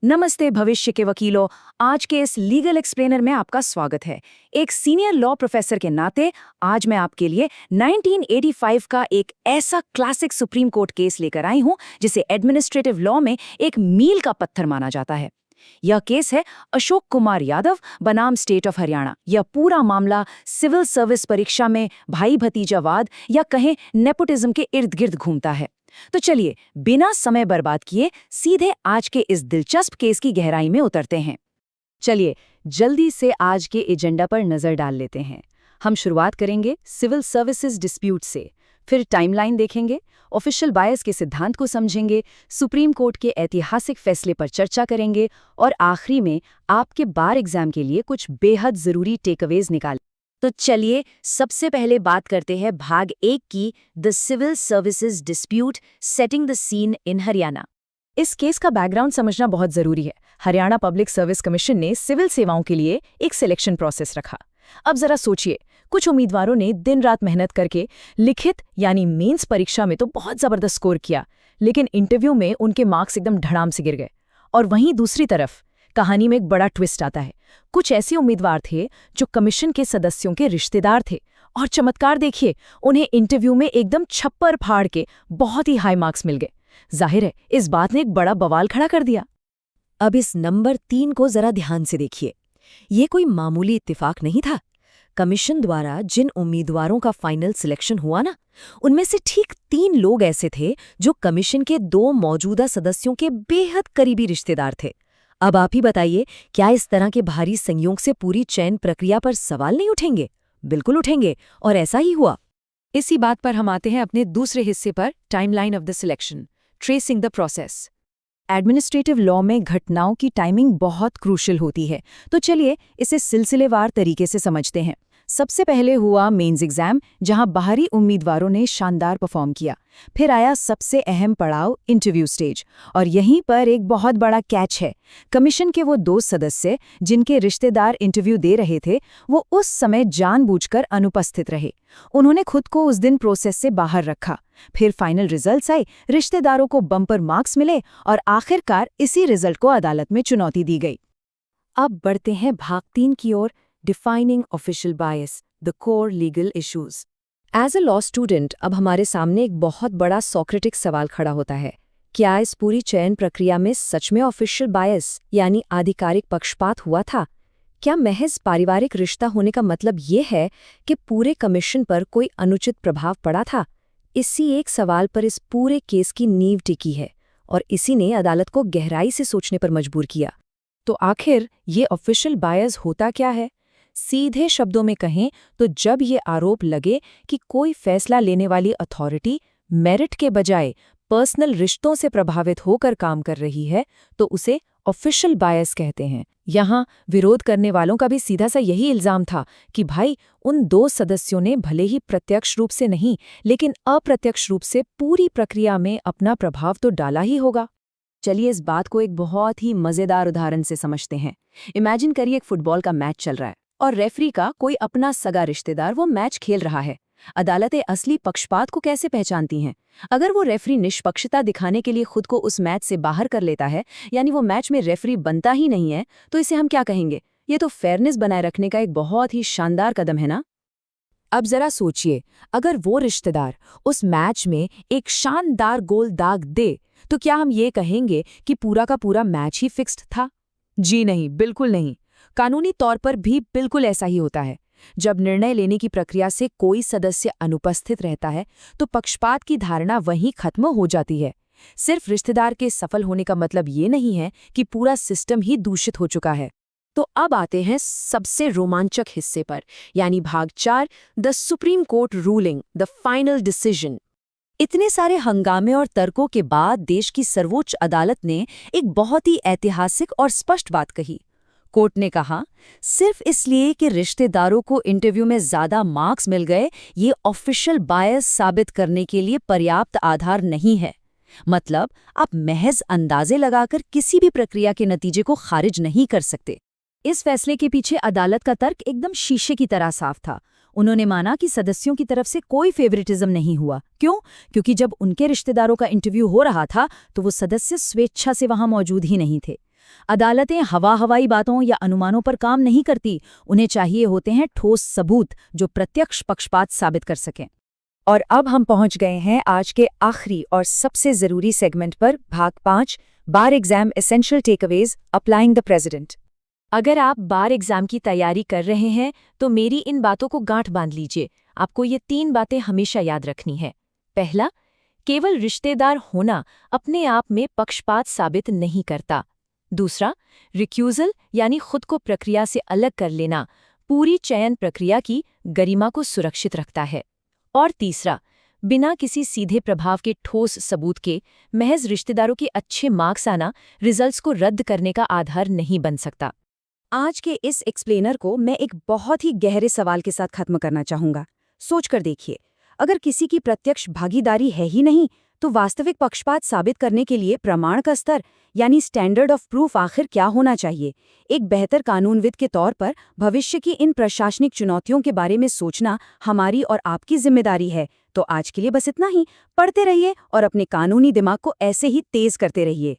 नमस्ते भविष्य के वकीलों। आज के इस लीगल एक्सप्लेनर में आपका स्वागत है। एक सीनियर लॉ प्रोफेसर के नाते आज मैं आपके लिए 1985 का एक ऐसा क्लासिक सुप्रीम कोर्ट केस लेकर आई हूं जिसे एडमिनिस्ट्रेटिव लॉ में एक मील का पत्थर माना जाता है। यह केस है अशोक कुमार यादव बनाम स्टेट ऑफ हरियाणा। यह पूरा मामला सिविल सर्विस परीक्षा में भाई भतीजावाद या कहें नेपोटिज्म के इर्द गिर्द घूमता है। तो चलिए बिना समय बर्बाद किए सीधे आज के इस दिलचस्प केस की गहराई में उतरते हैं। चलिए जल्दी से आज के एजेंडा पर नजर डाल लेते हैं। हम शुरुआत करेंगे सिविल सर्विसेज डिस्प्यूट से, फिर टाइमलाइन देखेंगे, ऑफिशियल बायस के सिद्धांत को समझेंगे, सुप्रीम कोर्ट के ऐतिहासिक फैसले पर चर्चा करेंगे और आखिरी में आपके बार एग्जाम के लिए कुछ बेहद जरूरी टेकअवेज निकालें। तो चलिए सबसे पहले बात करते हैं भाग 1 की, the civil services dispute setting the scene in Haryana. इस केस का बैकग्राउंड समझना बहुत जरूरी है। हरियाणा पब्लिक सर्विस कमीशन ने सिविल सेवाओं के लिए एक सिलेक्शन प्रोसेस रखा। अब जरा सोचिए, कुछ उम्मीदवारों ने दिन रात मेहनत करके लिखित यानी मेंस परीक्षा में तो बहुत जबरदस्त स्कोर किया, लेकिन इंटरव्यू में उनके मार्क्स एकदम धड़ाम से गिर गए। और वहीं दूसरी तरफ कहानी में एक बड़ा ट्विस्ट आता है। कुछ ऐसे उम्मीदवार थे जो कमीशन के सदस्यों के रिश्तेदार थे, और चमत्कार देखिए, उन्हें इंटरव्यू में एकदम छप्पर फाड़ के बहुत ही हाई मार्क्स मिल गए। जाहिर है इस बात ने एक बड़ा बवाल खड़ा कर दिया। अब इस नंबर 3 को जरा ध्यान से देखिए। ये कोई मामूली इत्तेफाक नहीं था। कमीशन द्वारा जिन उम्मीदवारों का फाइनल सिलेक्शन हुआ ना, उनमें से ठीक 3 लोग ऐसे थे जो कमीशन के 2 मौजूदा सदस्यों के बेहद करीबी रिश्तेदार थे। अब आप ही बताइए, क्या इस तरह के भारी संयोग से पूरी चयन प्रक्रिया पर सवाल नहीं उठेंगे? बिल्कुल उठेंगे, और ऐसा ही हुआ। इसी बात पर हम आते हैं अपने दूसरे हिस्से पर, timeline of the selection, tracing the process. Administrative law में घटनाओं की टाइमिंग बहुत क्रूशियल होती है, तो चलिए इसे सिलसिलेवार तरीके से समझते हैं। सबसे पहले हुआ मेंस एग्जाम, जहां बाहरी उम्मीदवारों ने शानदार परफॉर्म किया। फिर आया सबसे अहम पड़ाव, इंटरव्यू स्टेज, और यहीं पर एक बहुत बड़ा कैच है। कमीशन के वो 2 सदस्य जिनके रिश्तेदार इंटरव्यू दे रहे थे, वो उस समय जानबूझकर अनुपस्थित रहे। उन्होंने खुद को उस दिन प्रोसेस से बाहर रखा। फिर फाइनल रिजल्ट्स आए, रिश्तेदारों को बम्पर मार्क्स मिले, और आखिरकार इसी रिजल्ट को अदालत में चुनौती दी गई। अब बढ़ते हैं भाग 3 की ओर, defining official bias, the core legal issues. As a law student अब हमारे सामने एक बहुत बड़ा सॉक्रेटिक सवाल खड़ा होता है। क्या इस पूरी चयन प्रक्रिया में सच में ऑफिशियल बायस यानी आधिकारिक पक्षपात हुआ था? क्या महज पारिवारिक रिश्ता होने का मतलब ये है कि पूरे कमीशन पर कोई अनुचित प्रभाव पड़ा था? इसी एक सवाल पर इस पूरे केस की नींव टिकी है, और इसी ने अदालत को गहराई से सोचने पर मजबूर किया। तो आखिर ये ऑफिशियल बायस होता क्या है? सीधे शब्दों में कहें तो जब ये आरोप लगे कि कोई फैसला लेने वाली अथॉरिटी मेरिट के बजाय पर्सनल रिश्तों से प्रभावित होकर काम कर रही है, तो उसे ऑफिशियल बायस कहते हैं। यहाँ विरोध करने वालों का भी सीधा सा यही इल्जाम था कि भाई उन 2 सदस्यों ने भले ही प्रत्यक्ष रूप से नहीं, लेकिन अप्रत्यक्ष रूप से पूरी प्रक्रिया में अपना प्रभाव तो डाला ही होगा। चलिए इस बात को एक बहुत ही मजेदार उदाहरण से समझते हैं। इमेजिन करिए एक फुटबॉल का मैच चल रहा है और रेफरी का कोई अपना सगा रिश्तेदार वो मैच खेल रहा है। अदालतें असली पक्षपात को कैसे पहचानती हैं? अगर वो रेफरी निष्पक्षता दिखाने के लिए खुद को उस मैच से बाहर कर लेता है, यानी वो मैच में रेफरी बनता ही नहीं है, तो इसे हम क्या कहेंगे? ये तो फेयरनेस बनाए रखने का एक बहुत ही शानदार कदम है ना। अब जरा सोचिए, अगर वो रिश्तेदार उस मैच में एक शानदार गोल दाग दे, तो क्या हम ये कहेंगे कि पूरा का पूरा मैच ही फिक्स्ड था? जी नहीं, बिल्कुल नहीं। कानूनी तौर पर भी बिल्कुल ऐसा ही होता है। जब निर्णय लेने की प्रक्रिया से कोई सदस्य अनुपस्थित रहता है, तो पक्षपात की धारणा वहीं खत्म हो जाती है। सिर्फ रिश्तेदार के सफल होने का मतलब ये नहीं है कि पूरा सिस्टम ही दूषित हो चुका है। तो अब आते हैं सबसे रोमांचक हिस्से पर, यानी भाग 4, the supreme court ruling, the final decision. इतने सारे हंगामे और तर्कों के बाद देश की सर्वोच्च अदालत ने एक बहुत ही ऐतिहासिक और स्पष्ट बात कही। कोर्ट ने कहा, सिर्फ इसलिए कि रिश्तेदारों को इंटरव्यू में ज्यादा मार्क्स मिल गए, ये ऑफिशियल बायस साबित करने के लिए पर्याप्त आधार नहीं है। मतलब आप महज अंदाजे लगाकर किसी भी प्रक्रिया के नतीजे को खारिज नहीं कर सकते। इस फैसले के पीछे अदालत का तर्क एकदम शीशे की तरह साफ था। उन्होंने माना कि सदस्यों की तरफ से कोई फेवरेटिज्म नहीं हुआ। क्यों? क्योंकि जब उनके रिश्तेदारों का इंटरव्यू हो रहा था तो वो सदस्य स्वेच्छा से वहां मौजूद ही नहीं थे। अदालतें हवाई बातों या अनुमानों पर काम नहीं करती, उन्हें चाहिए होते हैं ठोस सबूत जो प्रत्यक्ष पक्षपात साबित कर सकें। और अब हम पहुंच गए हैं आज के आखिरी और सबसे जरूरी सेगमेंट पर, भाग 5, bar exam essential takeaways applying the president. अगर आप बार एग्जाम की तैयारी कर रहे हैं तो मेरी इन बातों को गांठ बांध लीजिए। आपको ये 3 बातें हमेशा याद रखनी है। पहला, केवल रिश्तेदार होना अपने आप में पक्षपात साबित नहीं करता। दूसरा, रिक्यूजल यानी खुद को प्रक्रिया से अलग कर लेना पूरी चयन प्रक्रिया की गरिमा को सुरक्षित रखता है। और तीसरा, बिना किसी सीधे प्रभाव के ठोस सबूत के महज रिश्तेदारों के अच्छे मार्क्स आना रिजल्ट्स को रद्द करने का आधार नहीं बन सकता। आज के इस एक्सप्लेनर को मैं एक बहुत ही गहरे सवाल के साथ खत्म करना चाहूंगा। सोचकर देखिए, अगर किसी की प्रत्यक्ष भागीदारी है ही नहीं, तो वास्तविक पक्षपात साबित करने के लिए प्रमाण का स्तर यानी स्टैंडर्ड ऑफ प्रूफ आखिर क्या होना चाहिए? एक बेहतर कानूनविद के तौर पर भविष्य की इन प्रशासनिक चुनौतियों के बारे में सोचना हमारी और आपकी जिम्मेदारी है। तो आज के लिए बस इतना ही। पढ़ते रहिए और अपने कानूनी दिमाग को ऐसे ही तेज करते रहिए।